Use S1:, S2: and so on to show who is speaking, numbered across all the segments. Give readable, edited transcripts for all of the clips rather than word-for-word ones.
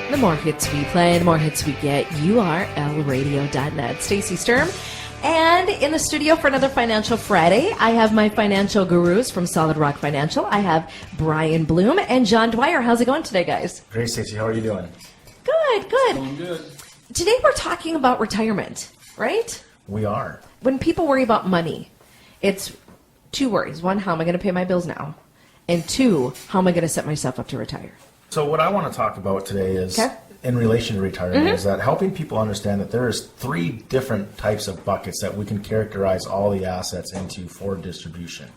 S1: The more hits we play, the more hits we get. URLradio.net. Stacey Sturm. And in the studio for another Financial Friday, I have my financial gurus from Solid Rock Financial. I have Brian Bloom and John Dwyer. How's it going today, guys?
S2: Great, Stacey. How are you doing?
S1: Good, good.
S3: Doing good.
S1: Today we're talking about retirement, right?
S2: We are.
S1: When people worry about money, it's two worries. One, how am I going to pay my bills now? And two, how am I going to set myself up to retire?
S2: So what I want to talk about today is,
S1: Okay.
S2: in relation to retirement, is that helping people understand that there is three different types of buckets that we can characterize all the assets into for distribution.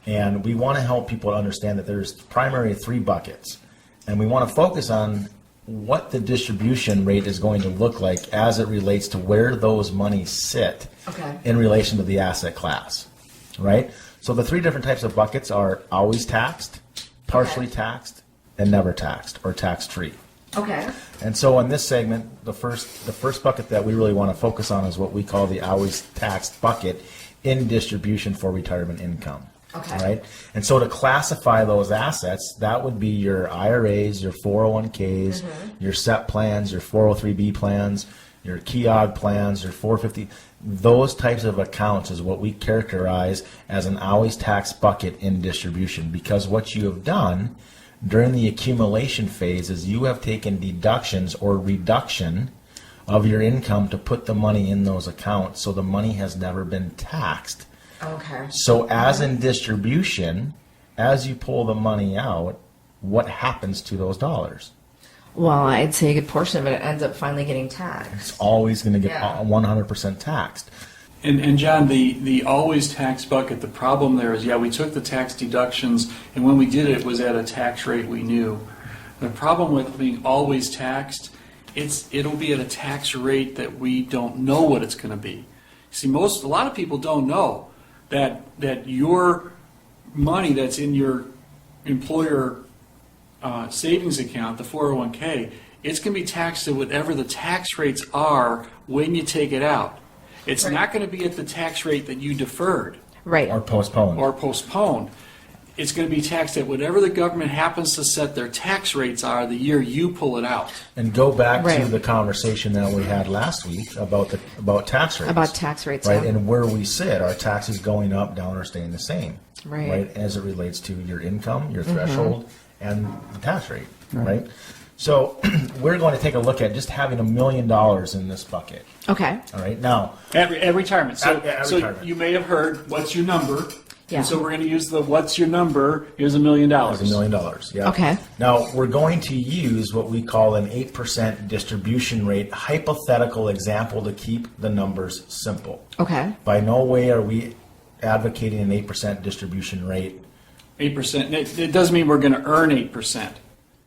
S2: And we want to help people understand that there's primarily three buckets. And we want to focus on what the distribution rate is going to look like as it relates to where those monies sit in relation to the asset class, right? So the three different types of buckets are always taxed, partially taxed, and never taxed or tax-free.
S1: Okay.
S2: And so in this segment, the first bucket that we really want to focus on is what we call the always taxed bucket in distribution for retirement income.
S1: Okay.
S2: Right? And so to classify those assets, that would be your IRAs, your 401ks, your SEP plans, your 403B plans, your KEOG plans, your 450. Those types of accounts is what we characterize as an always taxed bucket in distribution, because what you have done during the accumulation phase is you have taken deductions or reduction of your income to put the money in those accounts, so the money has never been taxed.
S1: Okay.
S2: So as in distribution, as you pull the money out, what happens to those dollars?
S1: Well, I'd say a good portion of it ends up finally getting taxed.
S2: It's always going to get
S1: Yeah.
S2: 100% taxed.
S3: And John, the always tax bucket, the problem there is, we took the tax deductions, and when we did it, it was at a tax rate we knew. The problem with being always taxed, it'll be at a tax rate that we don't know what it's going to be. See, a lot of people don't know that your money that's in your employer savings account, the 401k, it's going to be taxed at whatever the tax rates are when you take it out. It's not going to be at the tax rate that you deferred
S1: Right.
S2: Or postponed.
S3: or postponed. It's going to be taxed at whatever the government happens to set their tax rates are the year you pull it out.
S2: And go back to
S1: Right.
S2: the conversation that we had last week about tax rates.
S1: About tax rates,
S2: right?
S1: yeah.
S2: And where we sit, are taxes going up, down, or staying the same?
S1: Right.
S2: As it relates to your income, your threshold, and the tax rate, right? So we're going to take a look at just having $1 million in this bucket.
S1: Okay.
S2: All right. Now,
S3: At retirement. So,
S2: At
S3: so
S2: retirement.
S3: you may have heard, what's your number?
S1: Yeah.
S3: And so we're going to use the what's your number, here's $1 million.
S2: it's $1 million. Yeah.
S1: Okay.
S2: Now we're going to use what we call an 8% distribution rate hypothetical example to keep the numbers simple.
S1: Okay.
S2: By no way are we advocating an 8% distribution rate.
S3: 8%. It doesn't mean we're going to earn 8%.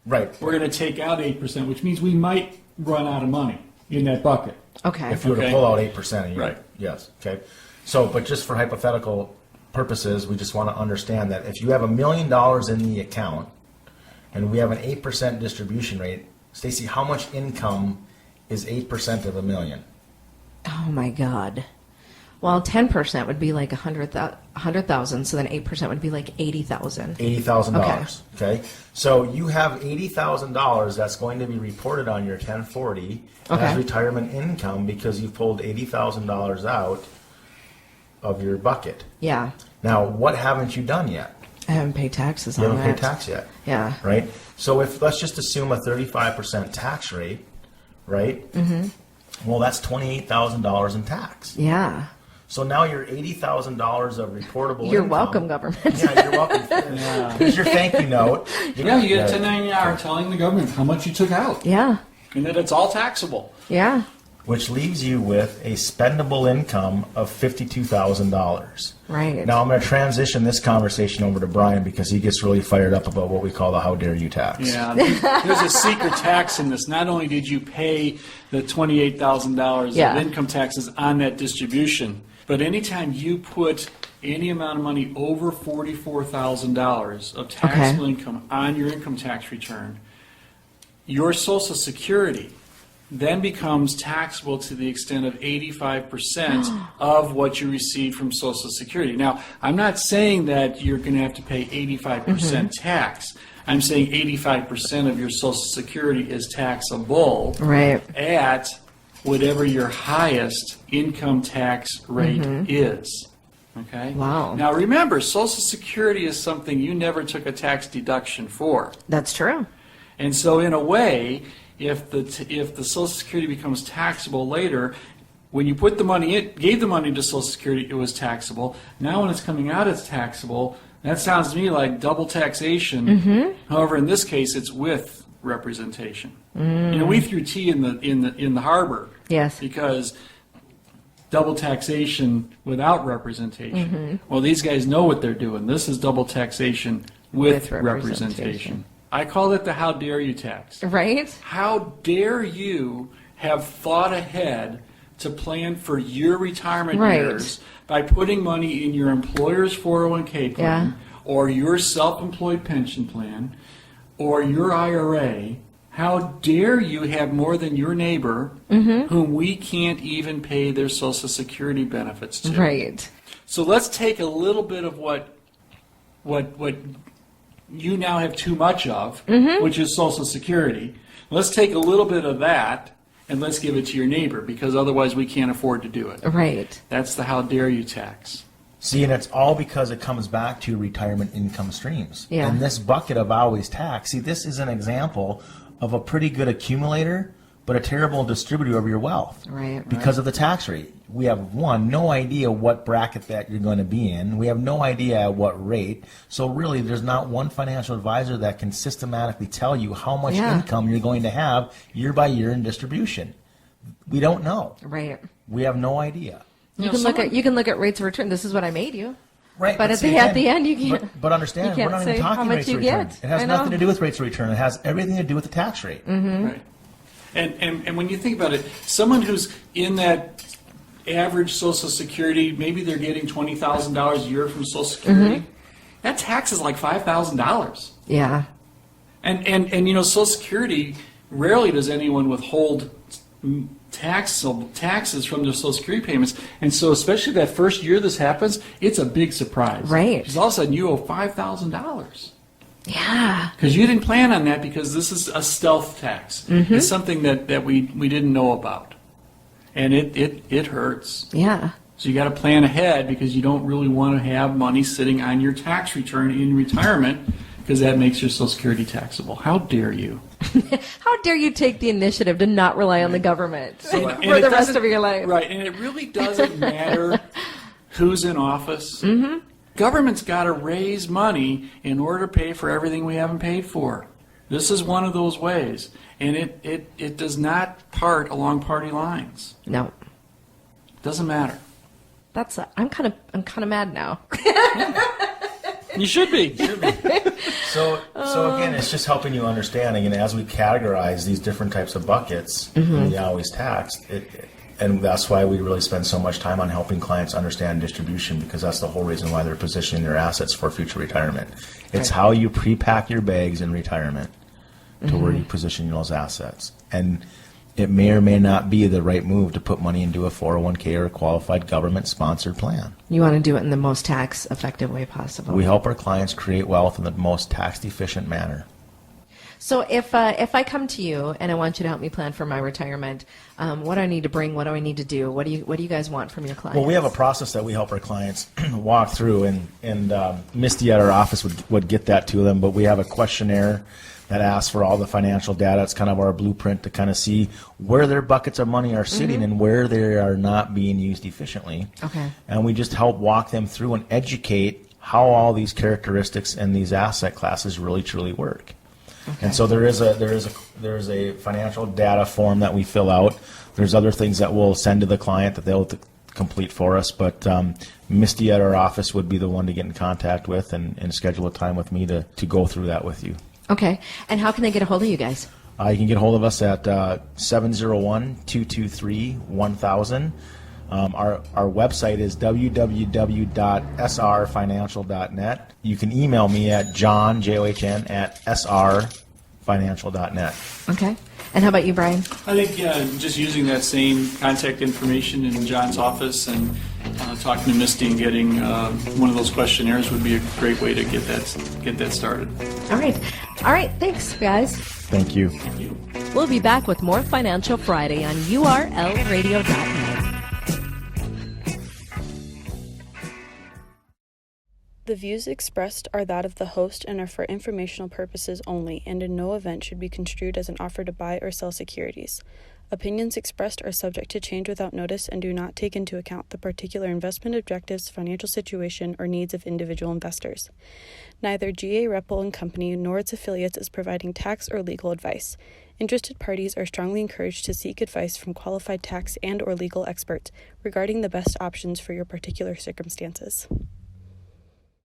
S2: Right.
S3: We're going to take out 8%, which means we might run out of money in that bucket.
S1: Okay.
S2: If you were to
S3: Okay.
S2: pull out 8% a year.
S3: Right.
S2: Yes. Okay. So, but just for hypothetical purposes, we just want to understand that if you have $1 million in the account and we have an 8% distribution rate, Stacey, how much income is 8% of $1 million?
S1: Oh my God. Well, 10% would be like 100,000. So then 8% would be like 80,000.
S2: $80,000. Okay. So you have $80,000 that's going to be reported on your 1040
S1: Okay.
S2: as retirement income because you pulled $80,000 out of your bucket.
S1: Yeah.
S2: Now, what haven't you done yet?
S1: I haven't paid taxes
S2: You
S1: on
S2: haven't
S1: that.
S2: paid tax yet.
S1: Yeah.
S2: Right? So if let's just assume a 35% tax rate, right? Mm-hmm. Well, that's $28,000 in tax.
S1: Yeah.
S2: So now your $80,000 of reportable
S1: You're
S2: income-
S1: welcome, government.
S2: Yeah, you're welcome. Here's your thank you note.
S3: Yeah, you get a 1099 telling the government how much you took out,
S1: Yeah.
S3: and that it's all taxable.
S1: Yeah.
S2: Which leaves you with a spendable income of $52,000.
S1: Right.
S2: Now I'm going to transition this conversation over to Brian because he gets really fired up about what we call the how dare you tax.
S3: Yeah, there's a secret tax in this. Not only did you pay the $28,000
S1: Yeah.
S3: of income taxes on that distribution, but anytime you put any amount of money over $44,000 of taxable income on your income tax return, your Social Security then becomes taxable to the extent of 85% of what you receive from Social Security. Now, I'm not saying that you're going to have to pay 85% tax. I'm saying 85% of your Social Security is taxable
S1: Right.
S3: at whatever your highest income tax rate is. Okay?
S1: Wow.
S3: Now remember, Social Security is something you never took a tax deduction for.
S1: That's true.
S3: And so in a way, if the Social Security becomes taxable later, when you put the money in, gave the money to Social Security, it was taxable. Now when it's coming out, it's taxable. That sounds to me like double taxation. However, in this case, it's with representation. You know, we threw tea in the harbor.
S1: Yes.
S3: Because double taxation without representation. Well, these guys know what they're doing. This is double taxation with representation. I call it the how dare you tax.
S1: Right?
S3: How dare you have thought ahead to plan for your retirement
S1: Right.
S3: years by putting money in your employer's 401k plan or your self-employed pension plan or your IRA. How dare you have more than your neighbor whom we can't even pay their Social Security benefits to.
S1: Right.
S3: So let's take a little bit of what you now have too much of, which is Social Security. Let's take a little bit of that and let's give it to your neighbor, because otherwise we can't afford to do it.
S1: Right.
S3: That's the how dare you tax.
S2: See, and it's all because it comes back to retirement income streams.
S1: Yeah.
S2: And this bucket of always tax, see, this is an example of a pretty good accumulator, but a terrible distributor of your wealth.
S1: Right.
S2: Because of the tax rate. We have, no idea what bracket that you're going to be in. We have no idea at what rate. So really, there's not one financial advisor that can systematically tell you how much income you're going to have year by year in distribution. We don't know.
S1: Right.
S2: We have no idea.
S1: You can look at rates of return. This is what I made you.
S2: Right,
S1: But at
S2: see,
S1: the end, you can't.
S2: But understand,
S1: you can't
S2: we're not
S1: say
S2: even
S1: how
S2: talking
S1: much
S2: rates
S1: you
S2: of return.
S1: get.
S2: It has
S1: I know.
S2: nothing to do with rates of return. It has everything to do with the tax rate.
S3: Right. And when you think about it, someone who's in that average Social Security, maybe they're getting $20,000 a year from Social Security, that tax is like $5,000.
S1: Yeah.
S3: And you know, Social Security, rarely does anyone withhold taxes from their Social Security payments. And so especially that first year this happens, it's a big surprise.
S1: Right.
S3: Because all of a sudden you owe $5,000.
S1: Yeah.
S3: Because you didn't plan on that, because this is a stealth tax. It's something that we didn't know about. And it hurts.
S1: Yeah.
S3: So you got to plan ahead, because you don't really want to have money sitting on your tax return in retirement, because that makes your Social Security taxable. How dare you?
S1: How dare you take the initiative to not rely on the government
S3: And
S1: for
S3: it
S1: the rest
S3: doesn't-
S1: of your life?
S3: Right, and it really doesn't matter who's in office. Government's got to raise money in order to pay for everything we haven't paid for. This is one of those ways, and it does not part along party lines.
S1: No.
S3: It doesn't matter.
S1: I'm kind of mad now.
S3: You should be.
S2: So again, it's just helping you understand, and as we categorize these different types of buckets in the always taxed, and that's why we really spend so much time on helping clients understand distribution, because that's the whole reason why they're positioning their assets for future retirement. It's how you pre-pack your bags in retirement to where you position those assets. And it may or may not be the right move to put money into a 401k or a qualified government-sponsored plan.
S1: You want to do it in the most tax-effective way possible.
S2: We help our clients create wealth in the most tax-efficient manner.
S1: So if I come to you and I want you to help me plan for my retirement, what do I need to bring? What do I need to do? What do you guys want from your clients?
S2: Well, we have a process that we help our clients walk through, and Misty at our office would get that to them. But we have a questionnaire that asks for all the financial data. It's kind of our blueprint to kind of see where their buckets of money are sitting and where they are not being used efficiently.
S1: Okay.
S2: And we just help walk them through and educate how all these characteristics and these asset classes really truly work.
S1: Okay.
S2: And so there is a financial data form that we fill out. There's other things that we'll send to the client that they'll complete for us. But Misty at our office would be the one to get in contact with and schedule a time with me to go through that with you.
S1: Okay. And how can they get a hold of you guys?
S2: You can get a hold of us at 701-223-1000. Our website is www.srfinancial.net. You can email me at john, John, at srfinancial.net.
S1: Okay. And how about you, Brian?
S3: I think just using that same contact information in John's office and talking to Misty and getting one of those questionnaires would be a great way to get that started.
S1: All right. All right, thanks, guys.
S2: Thank you.
S1: We'll be back with more Financial Friday on urlradio.net.
S4: The views expressed are that of the host and are for informational purposes only, and in no event should be construed as an offer to buy or sell securities. Opinions expressed are subject to change without notice and do not take into account the particular investment objectives, financial situation, or needs of individual investors. Neither GA Reppel & Company nor its affiliates is providing tax or legal advice. Interested parties are strongly encouraged to seek advice from qualified tax and/or legal experts regarding the best options for your particular circumstances.